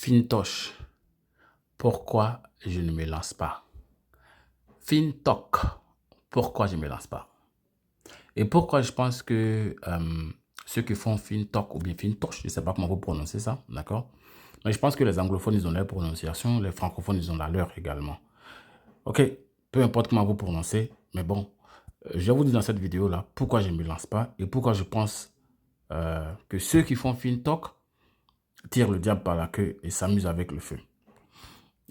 Fintosh, pourquoi je ne me lance pas? Fintok, pourquoi je ne me lance pas? Et pourquoi je pense que ceux qui font Fintok ou bien Fintosh, je ne sais pas comment vous prononcez ça, d'accord? Mais je pense que les anglophones, ils ont leur prononciation, les francophones, ils ont la leur également. Ok, peu importe comment vous prononcez, mais bon, je vais vous dire dans cette vidéo-là pourquoi je ne me lance pas et pourquoi je pense que ceux qui font Fintok tirent le diable par la queue et s'amusent avec le feu.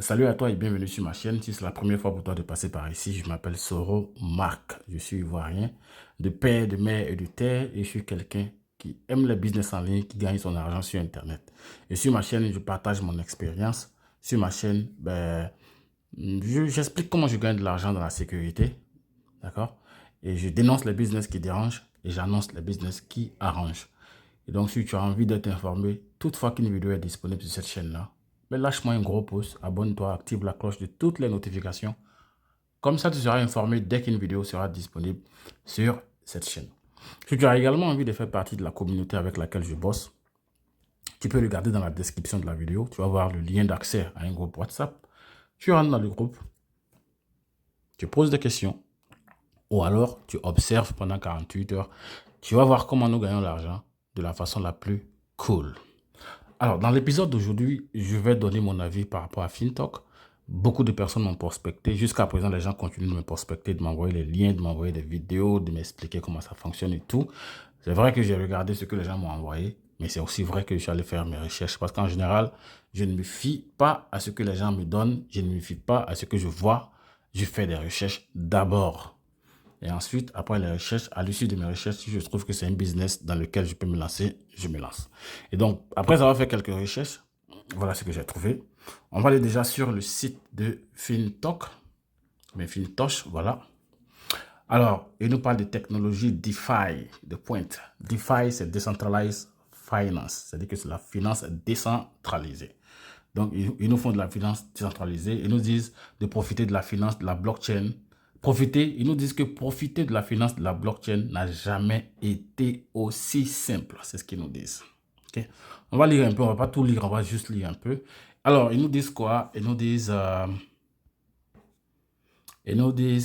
Salut à toi et bienvenue sur ma chaîne. Si c'est la première fois pour toi de passer par ici, je m'appelle Soro Marc. Je suis ivoirien, de père, de mère et de terre. Et je suis quelqu'un qui aime le business en ligne, qui gagne son argent sur Internet. Et sur ma chaîne, je partage mon expérience. Sur ma chaîne, j'explique comment je gagne de l'argent dans la sécurité. D'accord? Et je dénonce les business qui dérangent et j'annonce les business qui arrangent. Et donc, si tu as envie d'être informé, toutefois qu'une vidéo est disponible sur cette chaîne-là, mais lâche-moi un gros pouce, abonne-toi, active la cloche de toutes les notifications. Comme ça, tu seras informé dès qu'une vidéo sera disponible sur cette chaîne. Si tu as également envie de faire partie de la communauté avec laquelle je bosse, tu peux regarder dans la description de la vidéo. Tu vas voir le lien d'accès à un groupe WhatsApp. Tu rentres dans le groupe, tu poses des questions ou alors tu observes pendant 48 heures. Tu vas voir comment nous gagnons l'argent de la façon la plus cool. Alors, dans l'épisode d'aujourd'hui, je vais donner mon avis par rapport à Fintok. Beaucoup de personnes m'ont prospecté. Jusqu'à présent, les gens continuent de me prospecter, de m'envoyer les liens, de m'envoyer des vidéos, de m'expliquer comment ça fonctionne et tout. C'est vrai que j'ai regardé ce que les gens m'ont envoyé, mais c'est aussi vrai que je suis allé faire mes recherches parce qu'en général, je ne me fie pas à ce que les gens me donnent. Je ne me fie pas à ce que je vois. Je fais des recherches d'abord. Et ensuite, après les recherches, à l'issue de mes recherches, si je trouve que c'est un business dans lequel je peux me lancer, je me lance. Et donc, après avoir fait quelques recherches, voilà ce que j'ai trouvé. On va aller déjà sur le site de Fintok, mais Fintosh, voilà. Alors, il nous parle de technologie DeFi, de pointe. DeFi, c'est Decentralized Finance, c'est-à-dire que c'est la finance décentralisée. Donc, ils nous font de la finance décentralisée. Ils nous disent de profiter de la finance de la blockchain. Ils nous disent que profiter de la finance de la blockchain n'a jamais été aussi simple. C'est ce qu'ils nous disent. Okay? On va lire un peu, on ne va pas tout lire, on va juste lire un peu. Alors, ils nous disent quoi? Ils nous disent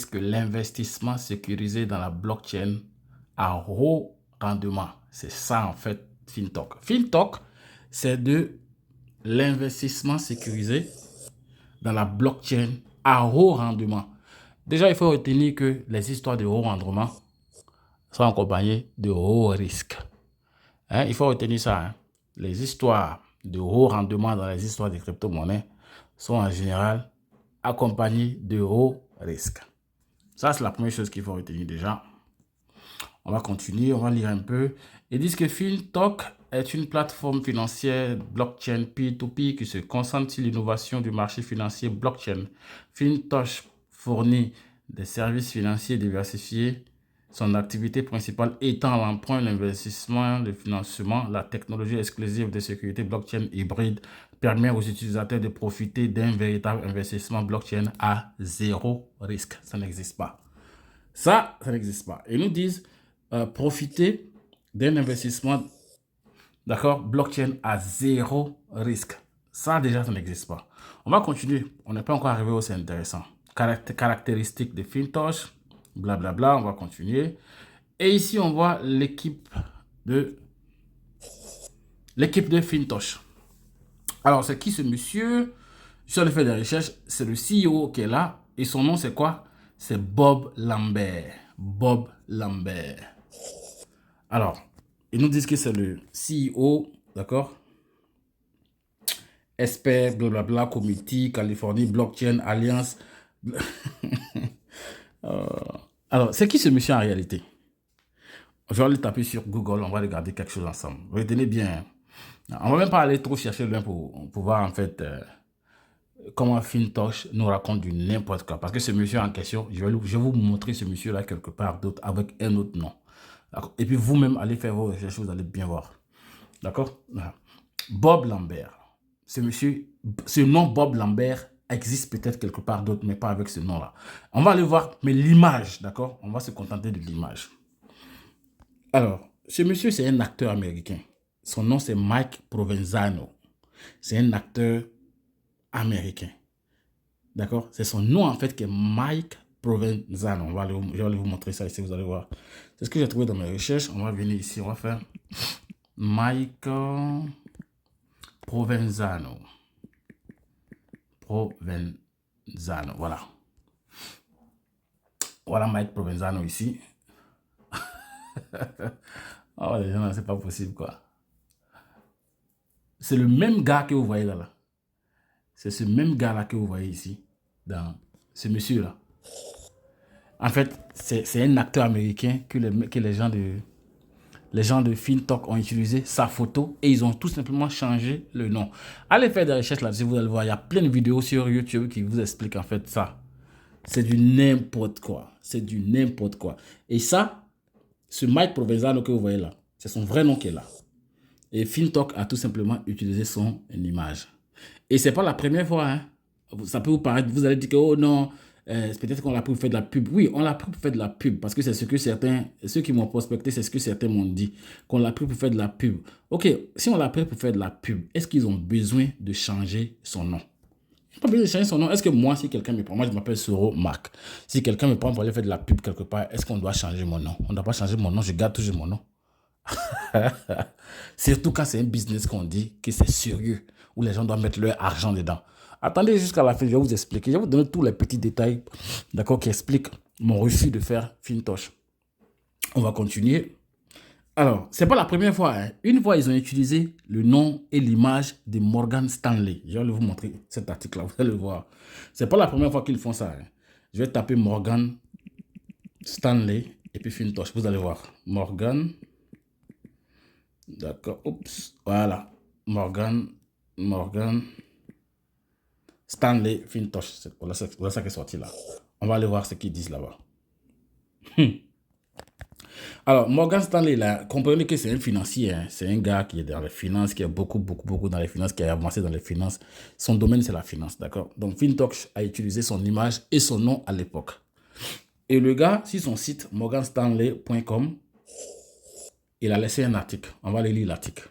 que l'investissement sécurisé dans la blockchain à haut rendement. C'est ça, en fait, Fintok. Fintok, c'est de l'investissement sécurisé dans la blockchain à haut rendement. Déjà, il faut retenir que les histoires de haut rendement sont accompagnées de haut risque. Hein? Il faut retenir ça. Hein? Les histoires de haut rendement dans les histoires des crypto-monnaies sont en général accompagnées de haut risque. Ça, c'est la première chose qu'il faut retenir déjà. On va continuer, on va lire un peu. Ils disent que Fintok est une plateforme financière blockchain P2P qui se concentre sur l'innovation du marché financier blockchain. Fintosh fournit des services financiers diversifiés, son activité principale étant l'emprunt, l'investissement, le financement. La technologie exclusive de sécurité blockchain hybride permet aux utilisateurs de profiter d'un véritable investissement blockchain à zéro risque. Ça n'existe pas. Ça n'existe pas. Ils nous disent profiter d'un investissement, d'accord, blockchain à zéro risque. Ça, déjà, ça n'existe pas. On va continuer. On n'est pas encore arrivé où c'est intéressant. Caractéristiques de Fintosh, blablabla. On va continuer. Et ici, on voit l'équipe de Fintosh. Alors, c'est qui ce monsieur? Je suis allé faire des recherches. C'est le CEO qui est là. Et son nom, c'est quoi? C'est Bob Lambert. Bob Lambert. Alors, ils nous disent que c'est le CEO, d'accord? Expert, blablabla, Committee, Californie, Blockchain, Alliance. Alors, c'est qui ce monsieur en réalité? Je vais aller taper sur Google, on va regarder quelque chose ensemble. Retenez bien. On ne va même pas aller trop chercher loin pour voir en fait comment Fintosh nous raconte du n'importe quoi. Parce que ce monsieur en question, je vais vous montrer ce monsieur-là quelque part d'autre avec un autre nom. Et puis vous-même, allez faire vos recherches, vous allez bien voir. D'accord? Bob Lambert. Ce nom Bob Lambert existe peut-être quelque part d'autre, mais pas avec ce nom-là. On va aller voir, mais l'image, d'accord? On va se contenter de l'image. Alors, ce monsieur, c'est un acteur américain. Son nom, c'est Mike Provenzano. C'est un acteur américain. D'accord? C'est son nom, en fait, qui est Mike Provenzano. Je vais aller vous montrer ça ici, vous allez voir. C'est ce que j'ai trouvé dans mes recherches. On va venir ici, on va faire Mike Provenzano. Provenzano, voilà. Voilà Mike Provenzano ici. Oh, les gens, c'est pas possible, quoi. C'est le même gars que vous voyez là. C'est ce même gars-là que vous voyez ici, dans ce monsieur-là. En fait, c'est un acteur américain que les gens de FinTok ont utilisé sa photo et ils ont tout simplement changé le nom. Allez faire des recherches là-dessus, vous allez voir, il y a plein de vidéos sur YouTube qui vous expliquent en fait ça. C'est du n'importe quoi. C'est du n'importe quoi. Et ça, ce Mike Provenzano que vous voyez là, c'est son vrai nom qui est là. Et FinTok a tout simplement utilisé son image. Et c'est pas la première fois. Hein. Ça peut vous paraître, vous allez dire que oh non, peut-être qu'on l'a pris pour faire de la pub. Oui, on l'a pris pour faire de la pub parce que c'est ce que certains, ceux qui m'ont prospecté, c'est ce que certains m'ont dit, qu'on l'a pris pour faire de la pub. Ok, si on l'a pris pour faire de la pub, est-ce qu'ils ont besoin de changer son nom? Ils n'ont pas besoin de changer son nom. Est-ce que moi, si quelqu'un me prend, moi je m'appelle Soro Marc, si quelqu'un me prend pour aller faire de la pub quelque part, est-ce qu'on doit changer mon nom? On ne doit pas changer mon nom, je garde toujours mon nom. Surtout quand c'est un business qu'on dit que c'est sérieux, où les gens doivent mettre leur argent dedans. Attendez jusqu'à la fin, je vais vous expliquer. Je vais vous donner tous les petits détails, d'accord, qui expliquent mon refus de faire FinTosh. On va continuer. Alors, c'est pas la première fois. Hein. Une fois, ils ont utilisé le nom et l'image de Morgan Stanley. Je vais vous montrer cet article-là, vous allez le voir. C'est pas la première fois qu'ils font ça. Hein. Je vais taper Morgan Stanley et puis FinTosh. Vous allez voir. Morgan. D'accord. Oups. Voilà. Morgan Stanley FinTosh. Voilà ça qui est sorti là. On va aller voir ce qu'ils disent là-bas. Alors, Morgan Stanley, là, comprenez que c'est un financier. Hein. C'est un gars qui est dans les finances, qui est beaucoup dans les finances, qui a avancé dans les finances. Son domaine, c'est la finance. D'accord? Donc, FinTosh a utilisé son image et son nom à l'époque. Et le gars, sur son site, morganstanley.com, il a laissé un article. On va aller lire l'article.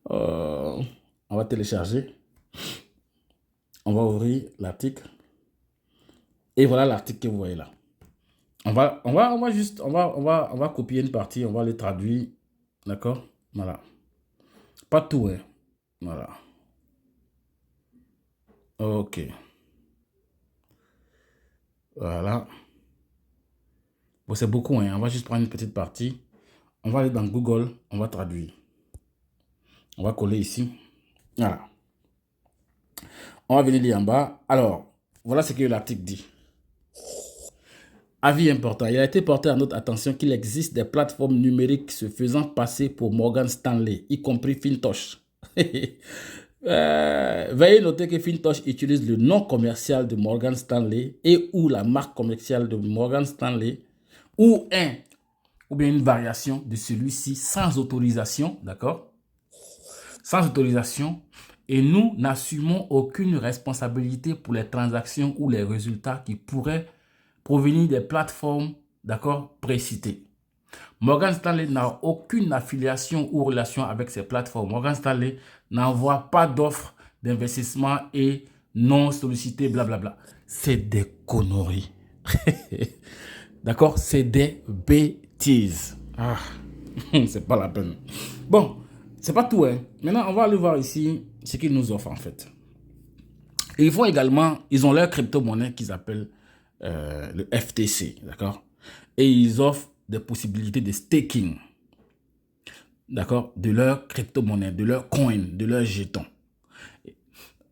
On va télécharger. On va ouvrir l'article. Et voilà l'article que vous voyez là. On va copier une partie. On va les traduire. D'accord? Voilà. Pas tout, hein. Voilà. Ok. Voilà. Bon, c'est beaucoup, hein. On va juste prendre une petite partie. On va aller dans Google. On va traduire. On va coller ici. Voilà. On va venir lire en bas. Alors, voilà ce que l'article dit. Avis important. Il a été porté à notre attention qu'il existe des plateformes numériques se faisant passer pour Morgan Stanley, y compris FinTosh. Veuillez noter que FinTosh utilise le nom commercial de Morgan Stanley et ou la marque commerciale de Morgan Stanley ou bien une variation de celui-ci sans autorisation, d'accord? Sans autorisation. Et nous n'assumons aucune responsabilité pour les transactions ou les résultats qui pourraient provenir des plateformes, d'accord, précitées. Morgan Stanley n'a aucune affiliation ou relation avec ces plateformes. Morgan Stanley n'envoie pas d'offres d'investissement et non sollicitées, blablabla. C'est des conneries. D'accord? C'est des bêtises. Ah, c'est pas la peine. Bon, c'est pas tout. Hein. Maintenant, on va aller voir ici ce qu'ils nous offrent en fait. Et ils font également, ils ont leur crypto-monnaie qu'ils appellent le FTC. D'accord? Et ils offrent des possibilités de staking. D'accord? De leur crypto-monnaie, de leur coin, de leurs jetons.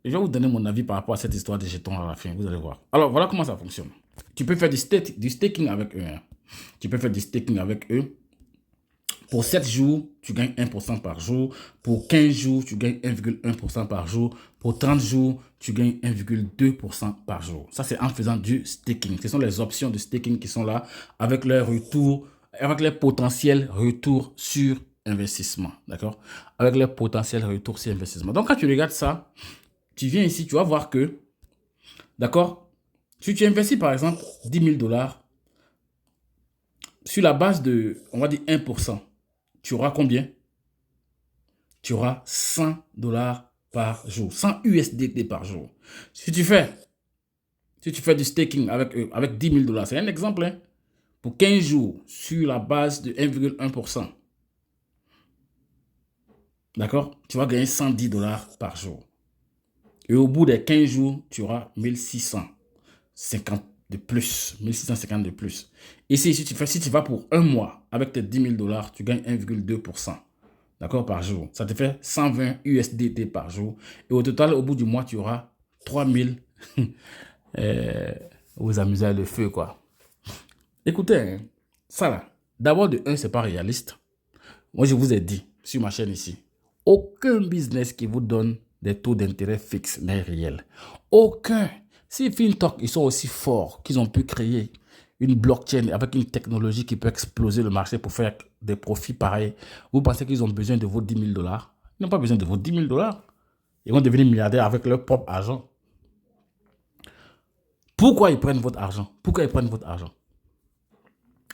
Je vais vous donner mon avis par rapport à cette histoire des jetons à la fin. Vous allez voir. Alors, voilà comment ça fonctionne. Tu peux faire du staking avec eux. Hein. Tu peux faire du staking avec eux. Pour 7 jours, tu gagnes 1% par jour. Pour 15 jours, tu gagnes 1,1% par jour. Pour 30 jours, tu gagnes 1,2% par jour. Ça, c'est en faisant du staking. Ce sont les options de staking qui sont là avec leur retour, avec les potentiels retours sur investissement. D'accord? Avec les potentiels retours sur investissement. Donc, quand tu regardes ça, tu viens ici, tu vas voir que, d'accord? Si tu investis, par exemple, 10 000 $, sur la base de, on va dire 1%, tu auras combien? tu auras 100 dollars par jour, 100 USDT par jour. Si tu fais du staking avec 10 000 dollars, c'est un exemple, hein, pour 15 jours sur la base de 1,1%. D'accord? Tu vas gagner 110 dollars par jour. Et au bout des 15 jours, tu auras 1650 de plus. 1650 de plus. Ici, si tu vas pour un mois avec tes 10 000 dollars, tu gagnes 1,2%. D'accord? Par jour. Ça te fait 120 USDT par jour. Et au total, au bout du mois, tu auras 3000. Vous amusez à le feu, quoi. Écoutez, hein, ça là, d'abord de 1, c'est pas réaliste. Moi, je vous ai dit sur ma chaîne ici, aucun business qui vous donne des taux d'intérêt fixes n'est réel. Aucun. Si FinTalk, ils sont aussi forts qu'ils ont pu créer une blockchain avec une technologie qui peut exploser le marché pour faire des profits pareils, vous pensez qu'ils ont besoin de vos 10 000 dollars? Ils n'ont pas besoin de vos 10 000 dollars. Ils vont devenir milliardaires avec leur propre argent. Pourquoi ils prennent votre argent? Pourquoi ils prennent votre argent?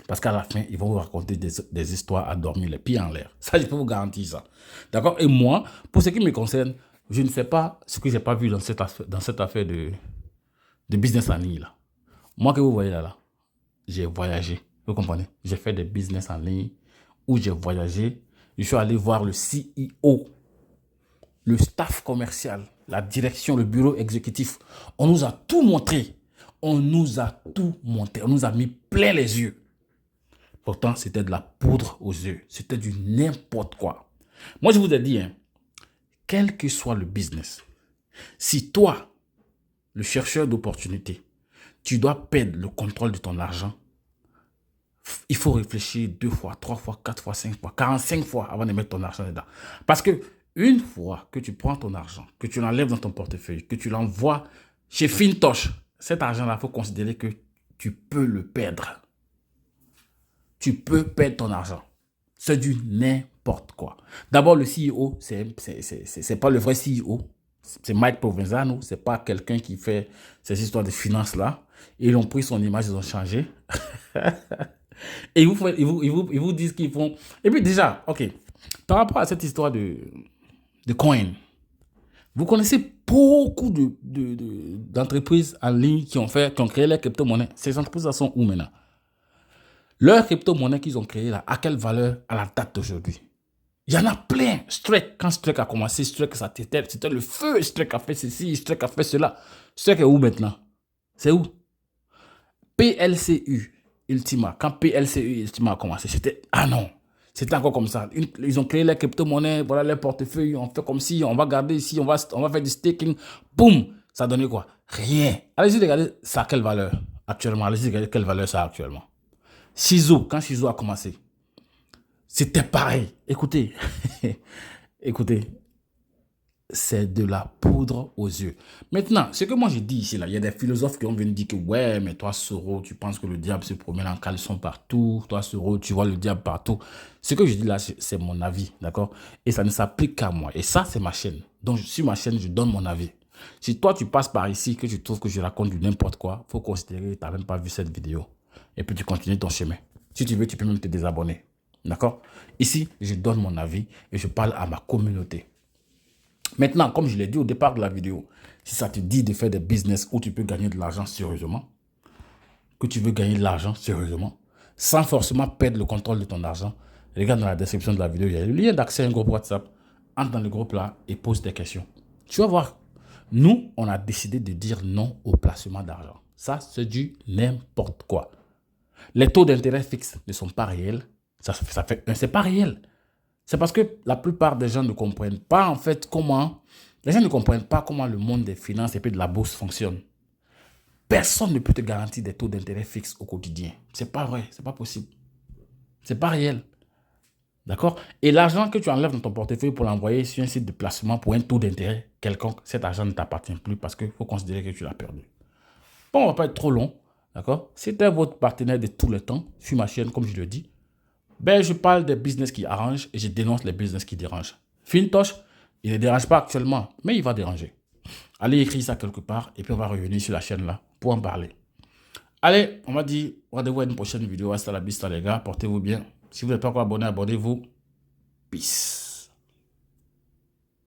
Parce qu'à la fin, ils vont vous raconter des histoires à dormir les pieds en l'air. Ça, je peux vous garantir ça. D'accord? Et moi, pour ce qui me concerne, je ne sais pas ce que je n'ai pas vu dans cette affaire de business en ligne. Là. Moi que vous voyez là, j'ai voyagé. Vous comprenez? J'ai fait des business en ligne où j'ai voyagé. Je suis allé voir le CEO, le staff commercial, la direction, le bureau exécutif. On nous a tout montré. On nous a tout montré. On nous a mis plein les yeux. Pourtant, c'était de la poudre aux yeux. C'était du n'importe quoi. Moi, je vous ai dit, hein, quel que soit le business, si toi, le chercheur d'opportunités, tu dois perdre le contrôle de ton argent, il faut réfléchir 2 fois, 3 fois, 4 fois, 5 fois, 45 fois avant de mettre ton argent dedans. Parce que une fois que tu prends ton argent, que tu l'enlèves dans ton portefeuille, que tu l'envoies chez FinTouch, cet argent-là, il faut considérer que tu peux le perdre. Tu peux perdre ton argent. C'est du n'importe quoi. D'abord, le CEO, c'est pas le vrai CEO. C'est Mike Provenzano. C'est pas quelqu'un qui fait ces histoires de finances-là. Ils ont pris son image, ils ont changé. Et ils vous disent qu'ils font... Et puis déjà, ok, par rapport à cette histoire de coin, vous connaissez beaucoup d'entreprises en ligne qui ont créé les crypto-monnaies. Ces entreprises-là sont où maintenant? Leur crypto-monnaie qu'ils ont créée là, à quelle valeur à la date d'aujourd'hui? Il y en a plein. Strike, quand Strike a commencé, Strike, c'était le feu. Strike a fait ceci, Strike a fait cela. Strike est où maintenant? C'est où? PLCU Ultima. Quand PLCU Ultima a commencé, c'était... Ah non, c'était encore comme ça. Ils ont créé les crypto-monnaies, voilà les portefeuilles, on fait comme si, on va garder ici, on va faire du staking. Boum, ça donnait quoi? Rien. Allez-y regarder ça a quelle valeur actuellement. Allez-y regarder quelle valeur ça a actuellement. Ciseaux, quand Ciseaux a commencé, c'était pareil. Écoutez, écoutez, c'est de la poudre aux yeux. Maintenant, ce que moi je dis ici, là, il y a des philosophes qui ont venu dire que ouais, mais toi, Soro, tu penses que le diable se promène en caleçon partout. Toi, Soro, tu vois le diable partout. Ce que je dis là, c'est mon avis, d'accord? Et ça ne s'applique qu'à moi. Et ça, c'est ma chaîne. Donc, sur ma chaîne, je donne mon avis. Si toi, tu passes par ici, que tu trouves que je raconte du n'importe quoi, il faut considérer que tu n'as même pas vu cette vidéo. Et puis, tu continues ton chemin. Si tu veux, tu peux même te désabonner. D'accord? Ici, je donne mon avis et je parle à ma communauté. Maintenant, comme je l'ai dit au départ de la vidéo, si ça te dit de faire des business où tu peux gagner de l'argent sérieusement, que tu veux gagner de l'argent sérieusement, sans forcément perdre le contrôle de ton argent, regarde dans la description de la vidéo, il y a le lien d'accès à un groupe WhatsApp. Entre dans le groupe là et pose tes questions. Tu vas voir, nous, on a décidé de dire non au placement d'argent. Ça, c'est du n'importe quoi. Les taux d'intérêt fixes ne sont pas réels. C'est pas réel. C'est parce que la plupart des gens ne comprennent pas en fait comment... Les gens ne comprennent pas comment le monde des finances et puis de la bourse fonctionne. Personne ne peut te garantir des taux d'intérêt fixes au quotidien. C'est pas vrai, c'est pas possible. C'est pas réel. D'accord? Et l'argent que tu enlèves dans ton portefeuille pour l'envoyer sur un site de placement pour un taux d'intérêt quelconque, cet argent ne t'appartient plus parce qu'il faut considérer que tu l'as perdu. Bon, on ne va pas être trop long. D'accord? C'était votre partenaire de tout le temps sur ma chaîne, comme je le dis. Ben, je parle des business qui arrangent et je dénonce les business qui dérangent. FinTouch, il ne dérange pas actuellement, mais il va déranger. Allez écrire ça quelque part et puis on va revenir sur la chaîne là pour en parler. Allez, on va dire rendez-vous à une prochaine vidéo. Hasta la vista les gars, portez-vous bien. Si vous n'êtes pas encore abonné, abonnez-vous. Peace.